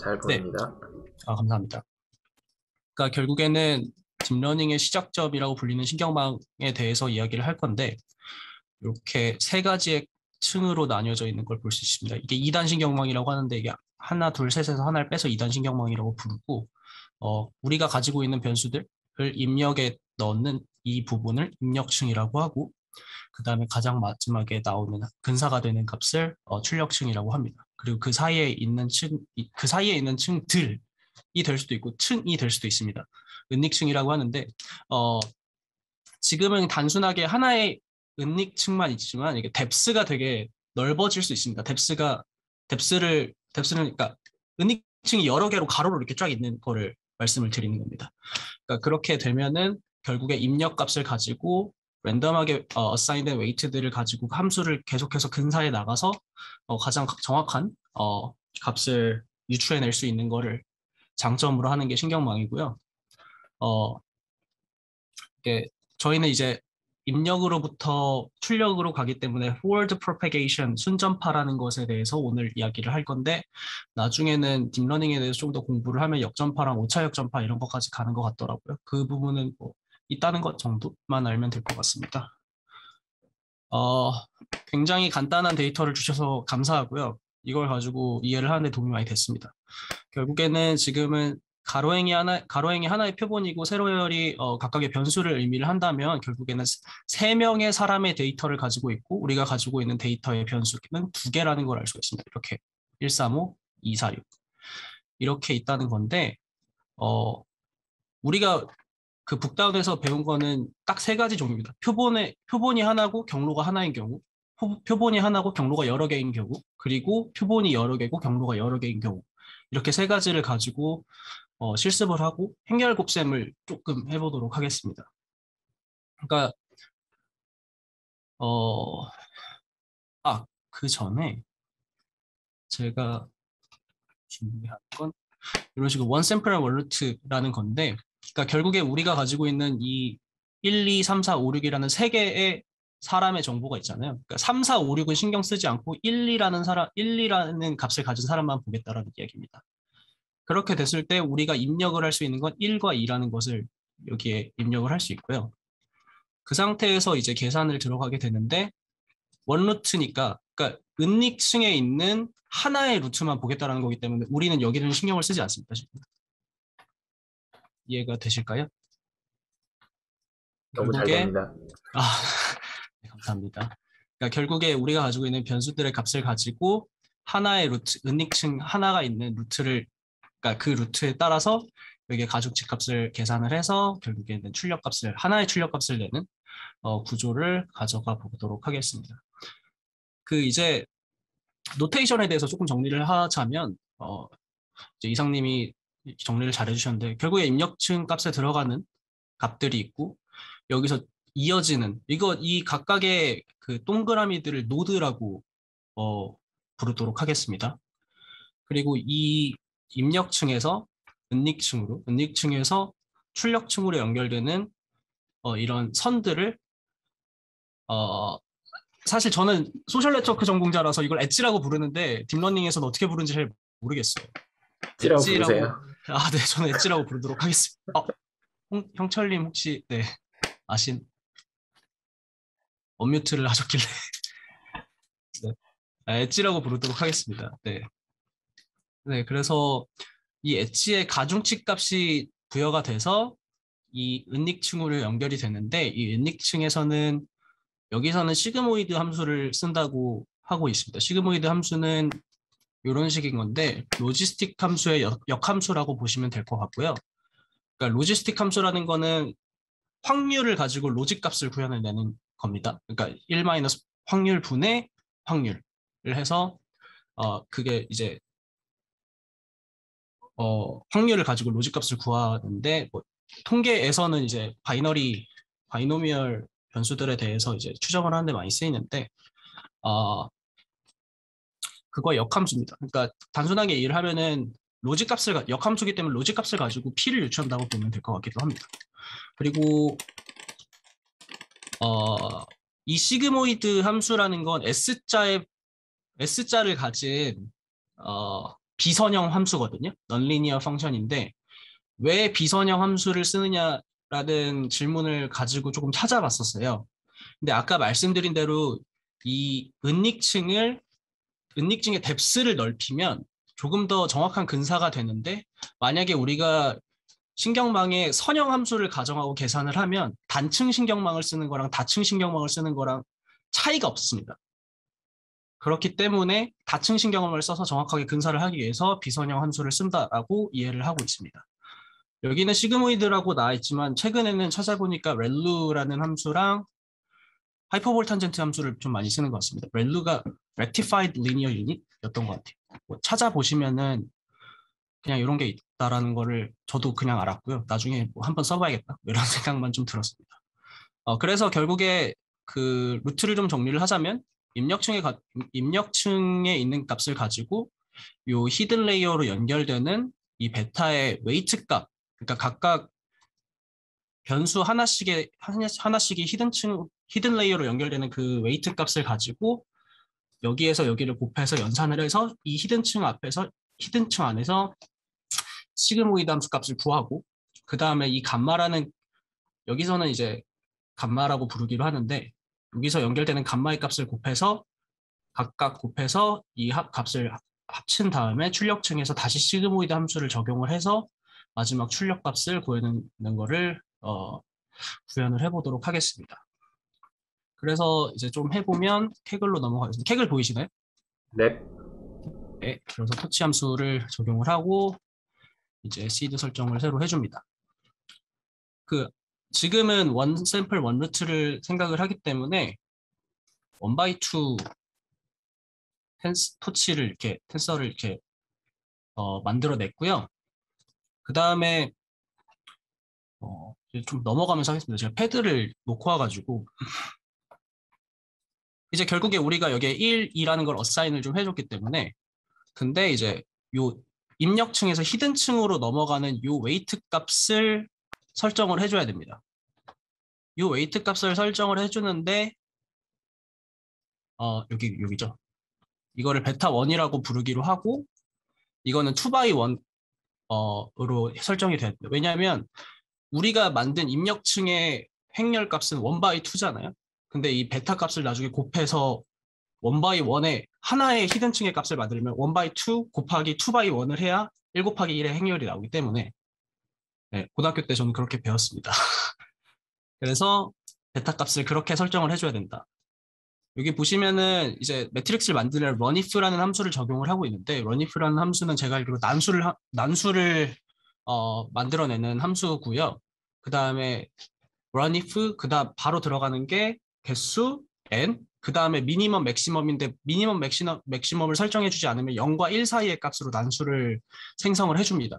잘 네, 보입니다. 감사합니다. 그러니까 결국에는 딥러닝의 시작점이라고 불리는 신경망에 대해서 이야기를 할 건데, 이렇게 세 가지의 층으로 나뉘어져 있는 걸 볼 수 있습니다. 이게 2단 신경망이라고 하는데, 이게 하나, 둘, 셋에서 하나를 빼서 2단 신경망이라고 부르고, 우리가 가지고 있는 변수들을 입력에 넣는 이 부분을 입력층이라고 하고, 그 다음에 가장 마지막에 나오는 근사가 되는 값을 출력층이라고 합니다. 그리고 그 사이에 있는 층들이 될 수도 있고, 층이 될 수도 있습니다. 은닉층이라고 하는데, 어, 지금은 단순하게 하나의 은닉층만 있지만, 이게 뎁스가 되게 넓어질 수 있습니다. 뎁스는, 그러니까, 은닉층이 여러 개로 가로로 이렇게 쫙 있는 거를 말씀을 드리는 겁니다. 그러니까 그렇게 되면은 결국에 입력 값을 가지고 랜덤하게 어사인된 웨이트들을 가지고 함수를 계속해서 근사에 나가서 가장 정확한 값을 유추해낼 수 있는 거를 장점으로 하는 게 신경망이고요. 어, 이게 저희는 이제 입력으로부터 출력으로 가기 때문에 forward propagation, 순전파라는 것에 대해서 오늘 이야기를 할 건데, 나중에는 딥러닝에 대해서 좀 더 공부를 하면 역전파랑 오차 역전파 이런 것까지 가는 것 같더라고요. 그 부분은 뭐 있다는 것 정도만 알면 될 것 같습니다. 어, 굉장히 간단한 데이터를 주셔서 감사하고요. 이걸 가지고 이해를 하는 데 도움이 많이 됐습니다. 결국에는 지금은 가로행이 하나의 표본이고 세로열이 각각의 변수를 의미를 한다면 결국에는 세 명의 사람의 데이터를 가지고 있고 우리가 가지고 있는 데이터의 변수는 두 개라는 걸 알 수가 있습니다. 이렇게 135, 246 이렇게 있다는 건데 어, 우리가 그 북다운에서 배운 거는 딱 세 가지 종류입니다. 표본이 하나고 경로가 하나인 경우, 표본이 하나고 경로가 여러 개인 경우, 그리고 표본이 여러 개고 경로가 여러 개인 경우. 이렇게 세 가지를 가지고 실습을 하고 행렬 곱셈을 조금 해보도록 하겠습니다. 그러니까 어, 그 전에 제가 준비한 건 이런 식으로 원 샘플 원 루트라는 건데, 그러니까 결국에 우리가 가지고 있는 이 1, 2, 3, 4, 5, 6이라는 세 개의 사람의 정보가 있잖아요. 그러니까 3, 4, 5, 6은 신경 쓰지 않고 1, 2라는 값을 가진 사람만 보겠다라는 이야기입니다. 그렇게 됐을 때 우리가 입력을 할 수 있는 건 1과 2라는 것을 여기에 입력을 할 수 있고요. 그 상태에서 이제 계산을 들어가게 되는데 원루트니까 그러니까 은닉층에 있는 하나의 루트만 보겠다라는 거기 때문에 우리는 여기는 신경을 쓰지 않습니다. 지금. 이해가 되실까요? 너무 잘 결국에 됩니다. 아, 네, 감사합니다. 그러니까 결국에 우리가 가지고 있는 변수들의 값을 가지고 하나의 루트, 은닉층 하나가 있는 루트를 그러니까 그 루트에 따라서 여기에 가중치 값을 계산을 해서 결국에는 하나의 출력값을 내는 구조를 가져가 보도록 하겠습니다. 그 이제 노테이션에 대해서 조금 정리를 하자면 이제 이상님이 정리를 잘 해주셨는데 결국에 입력층 값에 들어가는 값들이 있고 여기서 이어지는 이 각각의 그 동그라미들을 노드라고 어, 부르도록 하겠습니다. 그리고 이 입력층에서 은닉층에서 출력층으로 연결되는 이런 선들을 어, 사실 저는 소셜 네트워크 전공자라서 이걸 엣지라고 부르는데 딥러닝에서는 어떻게 부르는지 잘 모르겠어요. 찌라고 엣지라고 부르세요. 네, 저는 엣지라고 부르도록 하겠습니다. 형철님 혹시 네 아신 언뮤트를 하셨길래 네. 엣지라고 부르도록 하겠습니다. 네. 네, 그래서 이 엣지의 가중치 값이 부여가 돼서 이 은닉층으로 연결이 되는데 이 은닉층에서는 여기서는 시그모이드 함수를 쓴다고 하고 있습니다. 시그모이드 함수는 이런 식인 건데 로지스틱 함수의 역함수라고 보시면 될 것 같고요. 그러니까 로지스틱 함수라는 거는 확률을 가지고 로직 값을 구현해내는 겁니다. 그러니까 1 마이너스 확률 분의 확률을 해서 그게 이제 확률을 가지고 로직 값을 구하는데 뭐, 통계에서는 이제 바이노미얼 변수들에 대해서 이제 추정을 하는데 많이 쓰이는데 그거 역함수입니다. 그러니까 단순하게 이해를 하면은 역함수기 때문에 로직 값을 가지고 P를 유추한다고 보면 될 것 같기도 합니다. 그리고 이 시그모이드 함수라는 건 S자를 가진 비선형 함수거든요. non-linear function인데 왜 비선형 함수를 쓰느냐라는 질문을 가지고 조금 찾아봤었어요. 근데 아까 말씀드린 대로 이 은닉층의 뎁스를 넓히면 조금 더 정확한 근사가 되는데 만약에 우리가 신경망에 선형 함수를 가정하고 계산을 하면 단층 신경망을 쓰는 거랑 다층 신경망을 쓰는 거랑 차이가 없습니다. 그렇기 때문에 다층 신경망을 써서 정확하게 근사를 하기 위해서 비선형 함수를 쓴다라고 이해를 하고 있습니다. 여기는 시그모이드라고 나와 있지만 최근에는 찾아보니까 렐루라는 함수랑 하이퍼볼 탄젠트 함수를 좀 많이 쓰는 것 같습니다. 렐루가 rectified linear unit였던 것 같아요. 뭐 찾아보시면은 그냥 이런 게 있다라는 거를 저도 그냥 알았고요. 나중에 뭐 한번 써봐야겠다 이런 생각만 좀 들었습니다. 그래서 결국에 그 루트를 좀 정리를 하자면 입력층에 있는 값을 가지고 요 히든 레이어로 연결되는 이 베타의 웨이트 값, 그러니까 각각 변수 하나씩이 히든 레이어로 연결되는 그 웨이트 값을 가지고 여기에서 여기를 곱해서 연산을 해서 이 히든층 안에서 시그모이드 함수 값을 구하고 그 다음에 이 감마라는 여기서는 이제 감마라고 부르기로 하는데 여기서 연결되는 감마의 값을 각각 곱해서 이 값을 합친 다음에 출력층에서 다시 시그모이드 함수를 적용을 해서 마지막 출력 값을 구해내는 거를 구현을 해보도록 하겠습니다. 그래서 이제 좀 해보면 케글로 넘어가겠습니다. 케글 보이시나요? 네. 네. 그래서 토치 함수를 적용을 하고 이제 시드 설정을 새로 해줍니다. 지금은 원 샘플 원 루트를 생각을 하기 때문에 1x2 텐서를 이렇게 만들어냈고요. 그 다음에 좀 넘어가면서 하겠습니다. 제가 패드를 놓고 와가지고 이제 결국에 우리가 여기에 1, 2라는 걸 어사인을 좀 해줬기 때문에 근데 이제 요 입력층에서 히든층으로 넘어가는 요 웨이트 값을 설정을 해줘야 됩니다. 요 웨이트 값을 설정을 해주는데 여기죠. 이거를 베타 1이라고 부르기로 하고 이거는 2x1 으로 설정이 됩니다. 왜냐하면 우리가 만든 입력층의 행렬 값은 1x2잖아요. 근데 이 베타 값을 나중에 곱해서 1x1에 하나의 히든층의 값을 만들면 1x2 곱하기 2x1을 해야 1 곱하기 1의 행렬이 나오기 때문에 네, 고등학교 때 저는 그렇게 배웠습니다. 그래서 베타 값을 그렇게 설정을 해줘야 된다. 여기 보시면은 이제 매트릭스를 만드는 runif라는 함수를 적용을 하고 있는데 runif라는 함수는 제가 알기로 난수를 만들어내는 함수고요. 그 다음에 runif 그다음 바로 들어가는 게 개수 n 그 다음에 미니멈 맥시멈인데 미니멈 맥시멈을 설정해주지 않으면 0과 1 사이의 값으로 난수를 생성을 해줍니다.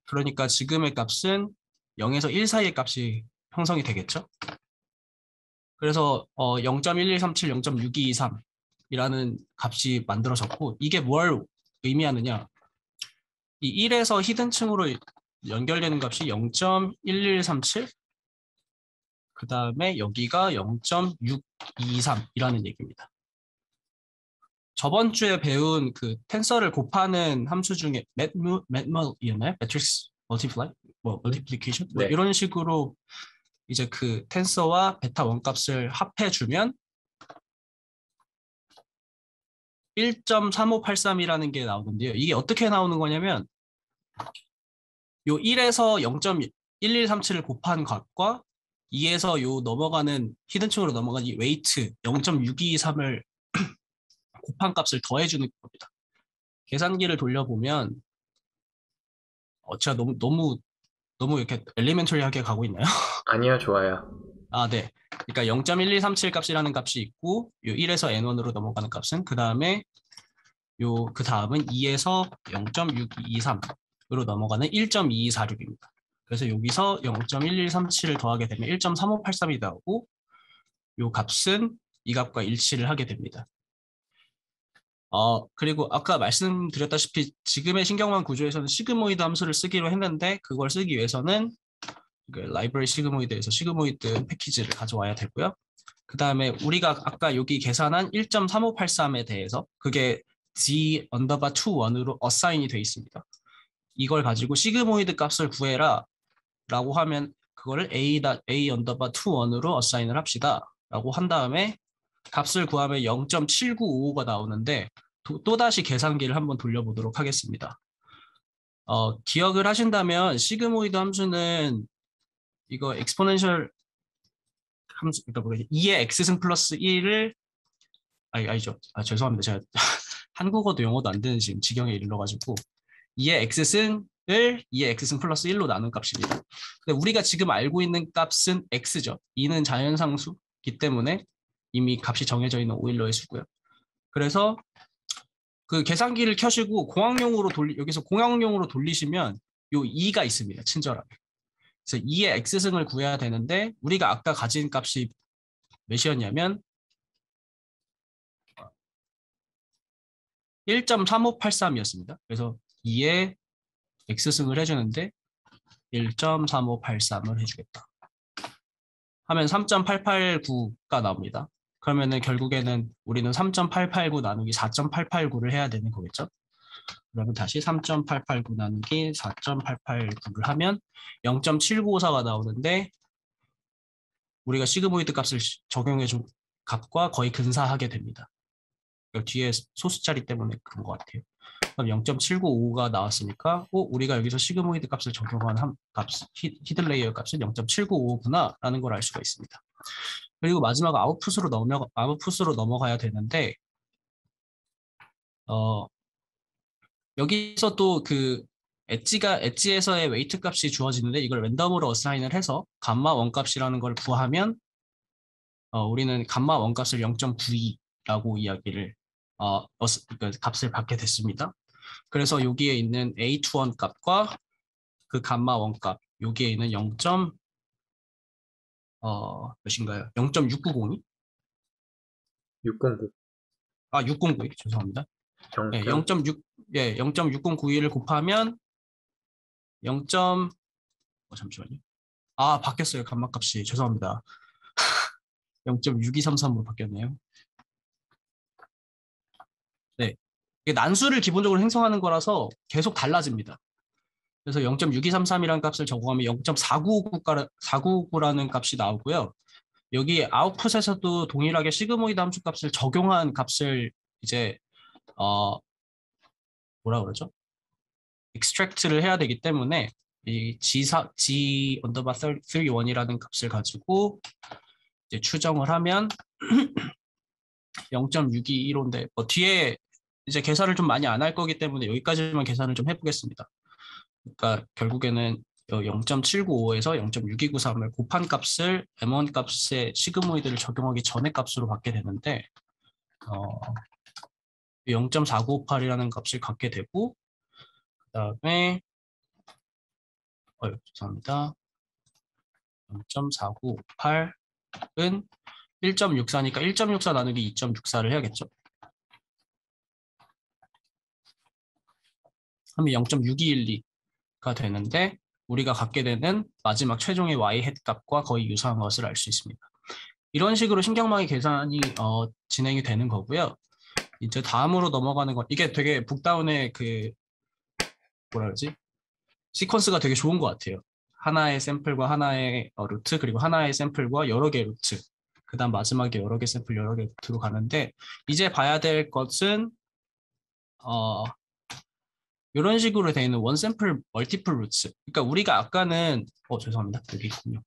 그러니까 지금의 값은 0에서 1 사이의 값이 형성이 되겠죠. 그래서 0.1137, 0.6223이라는 값이 만들어졌고 이게 뭘 의미하느냐. 이 1에서 히든층으로 연결되는 값이 0.1137, 그 다음에 여기가 0.623이라는 얘기입니다. 저번 주에 배운 그 텐서를 곱하는 함수 중에 매트릭스 멀티플라이, 멀티플리케이션 네. 이런 식으로 이제 그 텐서와 베타 원값을 합해주면 1.3583이라는 게 나오는데요. 이게 어떻게 나오는 거냐면 요 1에서 0.1137을 곱한 값과 2에서 요 히든층으로 넘어가는 이 웨이트 0.623을 곱한 값을 더해주는 겁니다. 계산기를 돌려보면 제가 너무 이렇게 엘리멘터리하게 가고 있나요? 아니요, 좋아요. 네. 그러니까 0.1237 값이라는 값이 있고 요 1에서 n1으로 넘어가는 값은 그 다음은 2에서 0.623으로 넘어가는 1.2246입니다. 그래서 여기서 0.1137을 더하게 되면 1.3583이 나오고 요 값은 이 값과 일치를 하게 됩니다. 그리고 아까 말씀드렸다시피 지금의 신경망 구조에서는 시그모이드 함수를 쓰기로 했는데 그걸 쓰기 위해서는 그 라이브러리 시그모이드에서 시그모이드 패키지를 가져와야 되고요. 그 다음에 우리가 아까 여기 계산한 1.3583에 대해서 그게 z 언더바 21으로 어사인이 돼 있습니다. 이걸 가지고 시그모이드 값을 구해라 라고 하면 그거를 a 언더바 21으로 어사인을 합시다 라고 한 다음에 값을 구하면 0.7955가 나오는데 또다시 계산기를 한번 돌려보도록 하겠습니다. 기억을 하신다면 시그모이드 함수는 이거 엑스포넨셜 함수, 그러니까 뭐가 2의 x승 플러스 1을 아니죠. 죄송합니다. 제가 한국어도 영어도 안 되는 지금 지경에 이르러가지고 2의 x승을 2의 x승 플러스 1로 나눈 값입니다. 근데 우리가 지금 알고 있는 값은 x죠. 2는 자연상수이기 때문에 이미 값이 정해져 있는 오일러의 수고요. 그래서 그 계산기를 켜시고 여기서 공항용으로 돌리시면 요 2가 있습니다. 친절하게. 그래서 2의 x승을 구해야 되는데 우리가 아까 가진 값이 몇이었냐면 1.3583이었습니다. 그래서 2의 x승을 해주는데 1.3583을 해주겠다. 하면 3.889가 나옵니다. 그러면은 결국에는 우리는 3.889 나누기 4.889를 해야 되는 거겠죠. 그러면 다시 3.889 나누기 4.889를 하면 0.7954가 나오는데 우리가 시그모이드 값을 적용해준 값과 거의 근사하게 됩니다. 뒤에 소수자리 때문에 그런 것 같아요. 그럼 0.795가 나왔으니까 우리가 여기서 시그모이드 값을 적용한 히든레이어 값은 0.795구나 라는 걸 알 수가 있습니다. 그리고 마지막 아웃풋으로 넘어가야 되는데 여기서 또 그 엣지에서의 웨이트 값이 주어지는데 이걸 랜덤으로 어사인을 해서 감마 원값이라는 걸 구하면 우리는 감마 원값을 0.92라고 이야기를 그러니까 값을 받게 됐습니다. 그래서 여기에 있는 A21 값과 그 감마 원값 여기에 있는 몇인가요? 0.690이? 609. 609 죄송합니다. 네, 정 0.6092를 곱하면 0. 잠시만요. 바뀌었어요. 감마값이. 죄송합니다. 0.6233으로 바뀌었네요. 네. 이게 난수를 기본적으로 행성하는 거라서 계속 달라집니다. 그래서 0.6233이라는 값을 적용하면 0.4999라는 값이 나오고요. 여기 아웃풋에서도 동일하게 시그모이드 함수 값을 적용한 값을 이제 뭐라 그러죠? extract를 해야 되기 때문에 이 G 언더바 31이라는 값을 가지고 이제 추정을 하면 0.621인데 뒤에 이제 계산을 좀 많이 안 할 거기 때문에 여기까지만 계산을 좀 해보겠습니다. 그러니까 결국에는 0.795에서 0.6293을 곱한 값을 M1 값에 시그모이드를 적용하기 전의 값으로 받게 되는데 0.4958이라는 값을 갖게 되고 그 다음에 죄송합니다. 0.4958은 1.64니까 1.64 나누기 2.64를 해야겠죠. 그러면 0.6212가 되는데 우리가 갖게 되는 마지막 최종의 y 햇 값과 거의 유사한 것을 알 수 있습니다. 이런 식으로 신경망이 계산이 진행이 되는 거고요. 이제 다음으로 넘어가는 건 이게 되게 북다운의 그 뭐라 그러지? 시퀀스가 되게 좋은 것 같아요. 하나의 샘플과 하나의 루트 그리고 하나의 샘플과 여러 개의 루트 그 다음 마지막에 여러 개 샘플 여러 개 루트로 가는데 이제 봐야 될 것은 이런 식으로 되어 있는 원 샘플 멀티플 루츠. 그러니까 우리가 아까는 죄송합니다. 여기 있군요.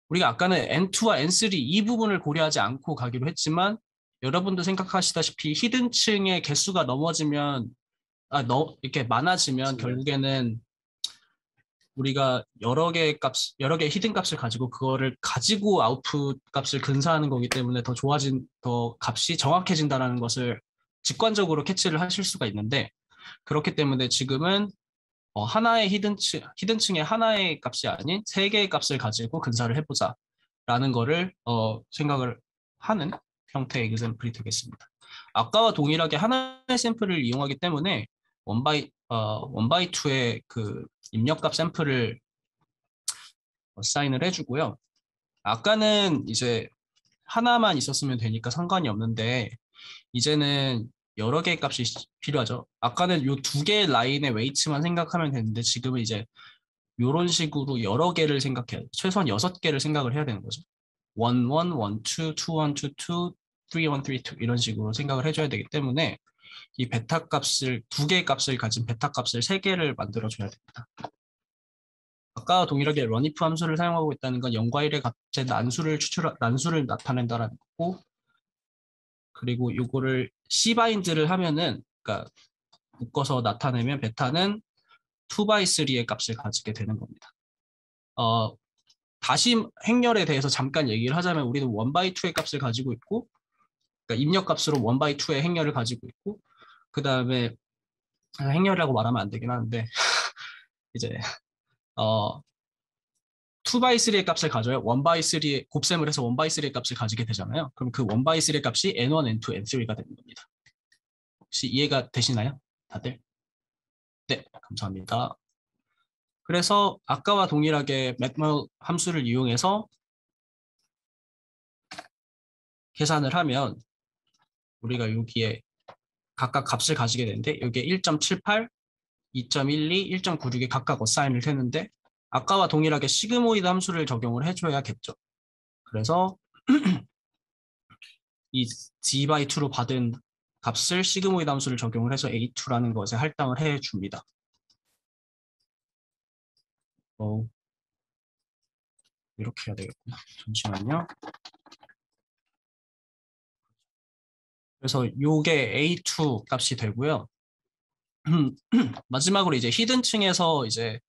우리가 아까는 N2와 N3 이 부분을 고려하지 않고 가기로 했지만 여러분도 생각하시다시피 히든층의 개수가 넘어지면 이렇게 많아지면 결국에는 우리가 여러 개 히든 값을 가지고 그거를 가지고 아웃풋 값을 근사하는 거기 때문에 더 값이 정확해진다는 것을 직관적으로 캐치를 하실 수가 있는데 그렇기 때문에 지금은 하나의 히든층의 하나의 값이 아닌 세 개의 값을 가지고 근사를 해보자라는 거를 생각을 하는 형태의 example이 되겠습니다. 아까와 동일하게 하나의 샘플을 이용하기 때문에 원바이 투의 그 입력값 샘플을 사인을 해주고요. 아까는 이제 하나만 있었으면 되니까 상관이 없는데 이제는 여러 개의 값이 필요하죠. 아까는 요 두 개의 라인의 웨이츠만 생각하면 되는데 지금은 이제 이런 식으로 여러 개를 생각해야 돼. 최소한 6개를 생각을 해야 되는 거죠. 1, 1, 1, 2, 2, 1, 2, 2, 3, 1, 3, 2 이런 식으로 생각을 해줘야 되기 때문에 이 베타 값을 두 개의 값을 가진 베타 값을 세 개를 만들어줘야 됩니다. 아까 동일하게 runIf 함수를 사용하고 있다는 건 0과 1의 값의 난수를 나타낸다라는 거고, 그리고 이거를 cbind를 하면은, 그러니까 묶어서 나타내면 베타는 2x3의 값을 가지게 되는 겁니다. 다시 행렬에 대해서 잠깐 얘기를 하자면 우리는 1/2의 값을 가지고 있고, 그러니까 입력 값으로 1/2의 행렬을 가지고 있고, 그 다음에 행렬이라고 말하면 안 되긴 하는데 이제 2/3의 값을 가져야 1/3의 곱셈을 해서 1/3의 값을 가지게 되잖아요. 그럼 그 1/3의 값이 n1, n2, n3가 되는 겁니다. 혹시 이해가 되시나요? 다들? 네, 감사합니다. 그래서 아까와 동일하게 맥멀 함수를 이용해서 계산을 하면 우리가 여기에 각각 값을 가지게 되는데 여기에 1.78, 2.12, 1.96에 각각 어사인을 했는데 아까와 동일하게 시그모이드 함수를 적용을 해줘야겠죠. 그래서 이 d/2로 받은 값을 시그모이드 함수를 적용을 해서 a2라는 것에 할당을 해줍니다. 이렇게 해야 되겠구나. 잠시만요. 그래서 이게 a2 값이 되고요. 마지막으로 이제 히든층에서 이제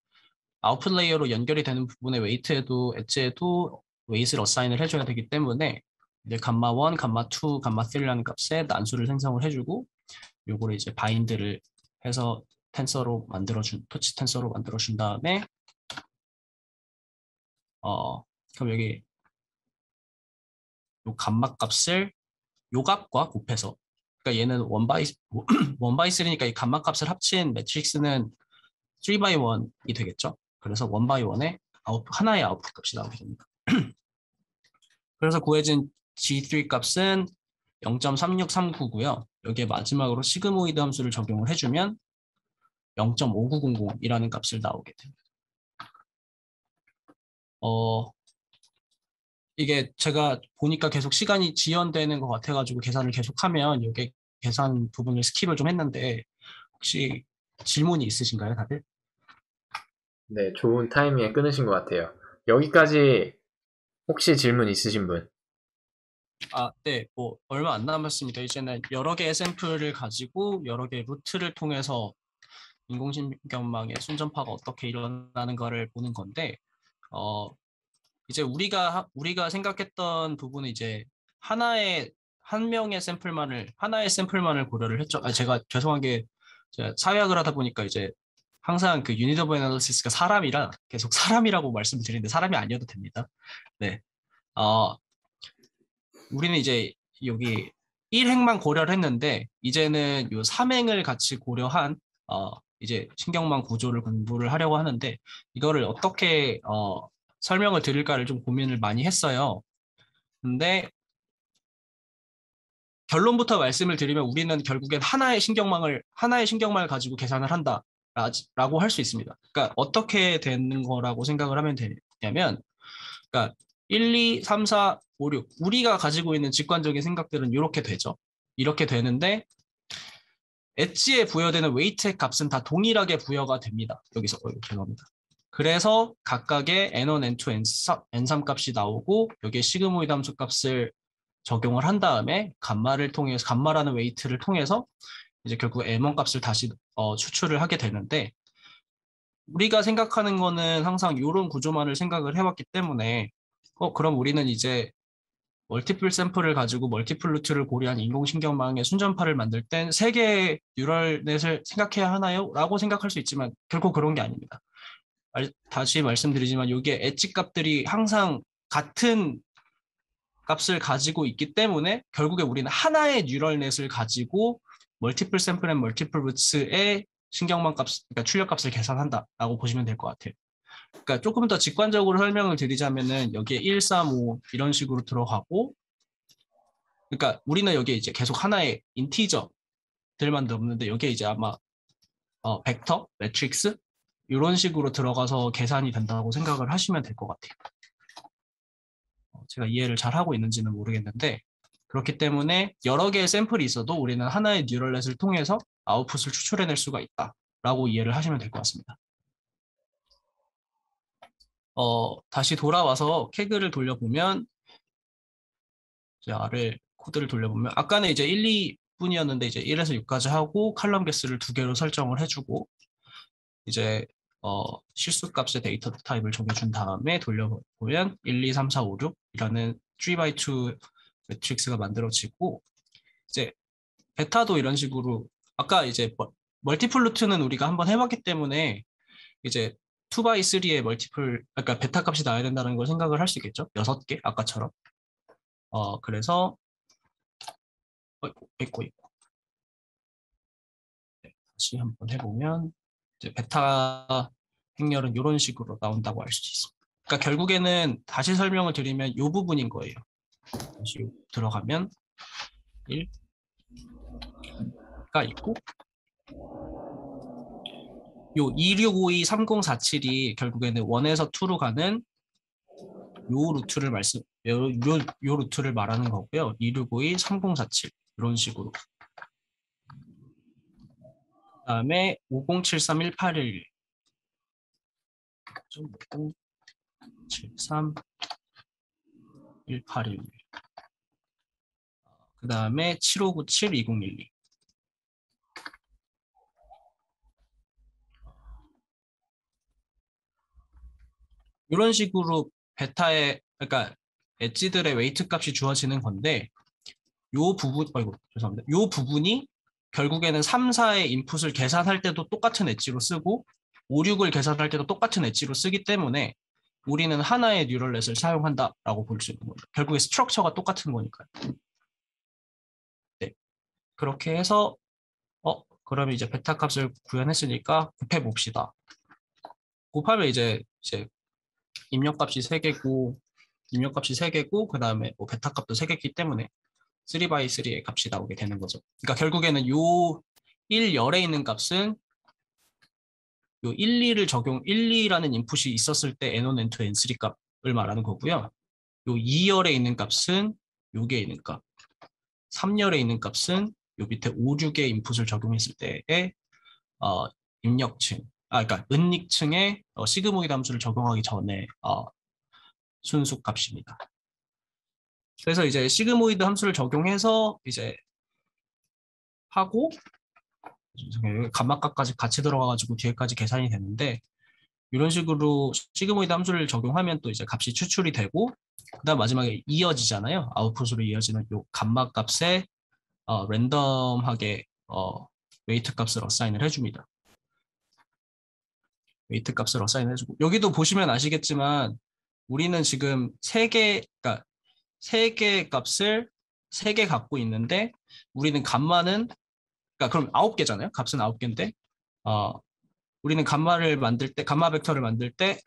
아웃풋 레이어로 연결이 되는 부분의 웨이트에도 엣지에도 웨이트를 어사인을 해줘야 되기 때문에 이제 감마 1, 감마 2, 감마 3라는 값에 난수를 생성을 해주고 요거를 이제 바인드를 해서 텐서로 만들어준 토치 텐서로 만들어준 다음에 그럼 여기 요 감마 값을 요 값과 곱해서 그러니까 얘는 1/3니까 이 감마 값을 합친 매트릭스는 3/1이 되겠죠. 그래서 1/1의 하나의 아웃풋 값이 나오게 됩니다. 그래서 구해진 G3 값은 0.36399고요. 여기에 마지막으로 시그모이드 함수를 적용을 해주면 0.5900이라는 값을 나오게 됩니다. 이게 제가 보니까 계속 시간이 지연되는 것 같아가지고 계산을 계속하면 이게 계산 부분을 스킵을 좀 했는데 혹시 질문이 있으신가요, 다들? 네, 좋은 타이밍에 끊으신 것 같아요. 여기까지 혹시 질문 있으신 분? 네, 뭐 얼마 안 남았습니다. 이제는 여러 개의 샘플을 가지고 여러 개의 루트를 통해서 인공신경망의 순전파가 어떻게 일어나는 거를 보는 건데, 이제 우리가 생각했던 부분은 이제 하나의 샘플만을 고려를 했죠. 제가 죄송한 게 제가 사회학을 하다 보니까 이제 항상 그 유닛 오브 애널리시스가 사람이라 계속 사람이라고 말씀을 드리는데 사람이 아니어도 됩니다. 네. 우리는 이제 여기 1행만 고려를 했는데 이제는 요 3행을 같이 고려한 이제 신경망 구조를 공부를 하려고 하는데 이거를 어떻게 설명을 드릴까를 좀 고민을 많이 했어요. 근데 결론부터 말씀을 드리면 우리는 결국엔 하나의 신경망을 가지고 계산을 한다라고 할 수 있습니다. 그러니까 어떻게 되는 거라고 생각을 하면 되냐면 그러니까 1, 2, 3, 4, 5, 6 우리가 가지고 있는 직관적인 생각들은 이렇게 되죠. 이렇게 되는데 엣지에 부여되는 웨이트의 값은 다 동일하게 부여가 됩니다. 여기서 죄송합니다. 그래서 각각의 n1, n2, n3 값이 나오고 여기에 시그모이드 함수 값을 적용을 한 다음에 감마라는 웨이트를 통해서 이제 결국 m1 값을 다시 추출을 하게 되는데 우리가 생각하는 거는 항상 이런 구조만을 생각을 해왔기 때문에 그럼 우리는 이제 멀티플 샘플을 가지고 멀티플 루트를 고려한 인공신경망의 순전파를 만들 땐 세 개의 뉴럴넷을 생각해야 하나요? 라고 생각할 수 있지만 결코 그런 게 아닙니다. 다시 말씀드리지만 이게 엣지 값들이 항상 같은 값을 가지고 있기 때문에 결국에 우리는 하나의 뉴럴넷을 가지고 멀티플 샘플 앤 멀티플 루츠의 신경망 값, 그러니까 출력 값을 계산한다라고 보시면 될 것 같아요. 그러니까 조금 더 직관적으로 설명을 드리자면은 여기에 1, 3, 5 이런 식으로 들어가고 그러니까 우리는 여기에 이제 계속 하나의 인티저들만 넣는데 여기에 이제 아마 벡터, 매트릭스 이런 식으로 들어가서 계산이 된다고 생각을 하시면 될 것 같아요. 제가 이해를 잘 하고 있는지는 모르겠는데 그렇기 때문에 여러 개의 샘플이 있어도 우리는 하나의 뉴럴넷을 통해서 아웃풋을 추출해낼 수가 있다라고 이해를 하시면 될 것 같습니다. 다시 돌아와서 캐그를 돌려보면 이제 아래 코드를 돌려보면 아까는 이제 1, 2분이었는데 이제 1에서 6까지 하고 칼럼 개수를 2개로 설정을 해주고 이제 실수값의 데이터 타입을 정해준 다음에 돌려보면 1, 2, 3, 4, 5, 6이라는 3x2 매트릭스가 만들어지고 이제 베타도 이런 식으로 아까 이제 멀티플 루트는 우리가 한번 해봤기 때문에 이제 2x3의 멀티플 그러니까 베타 값이 나와야 된다는 걸 생각을 할 수 있겠죠. 6개 아까처럼. 그래서 있고 다시 한번 해보면 이제 베타 행렬은 이런 식으로 나온다고 알 수 있습니다. 그러니까 결국에는 다시 설명을 드리면 이 부분인 거예요. 다시 들어가면 1가 있고 요 26523047이 결국에는 1에서 2로 가는 요 루트를 말하는 거고요. 26523047 이런 식으로. 그다음에 5073181 5073181 그 다음에 75972012 이런 식으로 베타의 그러니까 엣지들의 웨이트 값이 주어지는 건데 요 부분 죄송합니다. 요 부분이 결국에는 3, 4의 인풋을 계산할 때도 똑같은 엣지로 쓰고 5, 6을 계산할 때도 똑같은 엣지로 쓰기 때문에 우리는 하나의 뉴럴넷을 사용한다라고 볼 수 있는 거죠. 결국에 스트럭처가 똑같은 거니까요. 네. 그렇게 해서 그러면 이제 베타 값을 구현했으니까 곱해 봅시다. 곱하면 이제 입력값이 3개고 그다음에 뭐 베타 값도 3개이기 때문에 3x3의 값이 나오게 되는 거죠. 그러니까 결국에는 요 1열에 있는 값은 요 1, 2라는 인풋이 있었을 때 N1, N2, N3 값을 말하는 거고요. 요 2열에 있는 값은 요게 있는 값. 3열에 있는 값은 요 밑에 5, 6의 인풋을 적용했을 때의 입력층, 그러니까 은닉층의 시그모이드 함수를 적용하기 전에 순수 값입니다. 그래서 이제 시그모이드 함수를 적용해서 이제 하고 감마값까지 같이 들어가가지고 뒤에까지 계산이 되는데 이런 식으로 시그모이드 함수를 적용하면 또 이제 값이 추출이 되고 그다음 마지막에 이어지잖아요. 아웃풋으로 이어지는 요 감마값에 랜덤하게 웨이트 값을 어사인을 해줍니다. 웨이트 값을 어사인 해주고 여기도 보시면 아시겠지만 우리는 지금 3개 값을 3개 갖고 있는데 우리는 감마는 그러니까 그럼 9개잖아요. 값은 9개인데 우리는 감마 벡터를 만들 때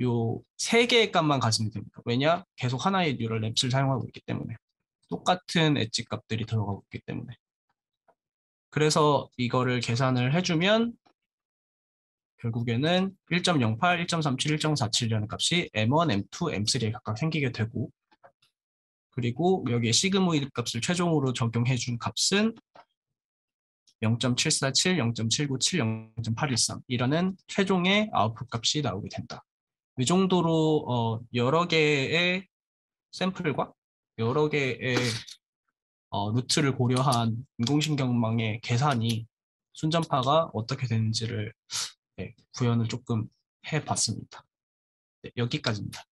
요 3개의 값만 가지면 됩니다. 왜냐? 계속 하나의 뉴럴 랩을 사용하고 있기 때문에 똑같은 엣지 값들이 들어가고 있기 때문에 그래서 이거를 계산을 해주면 결국에는 1.08, 1.37, 1.47이라는 값이 M1, M2, M3에 각각 생기게 되고 그리고 여기에 시그모이드 값을 최종으로 적용해 준 값은 0.747, 0.797, 0.813 이라는 최종의 아웃풋 값이 나오게 된다. 이 정도로 여러 개의 샘플과 여러 개의 루트를 고려한 인공신경망의 계산이 순전파가 어떻게 되는지를 구현을 조금 해봤습니다. 네, 여기까지입니다.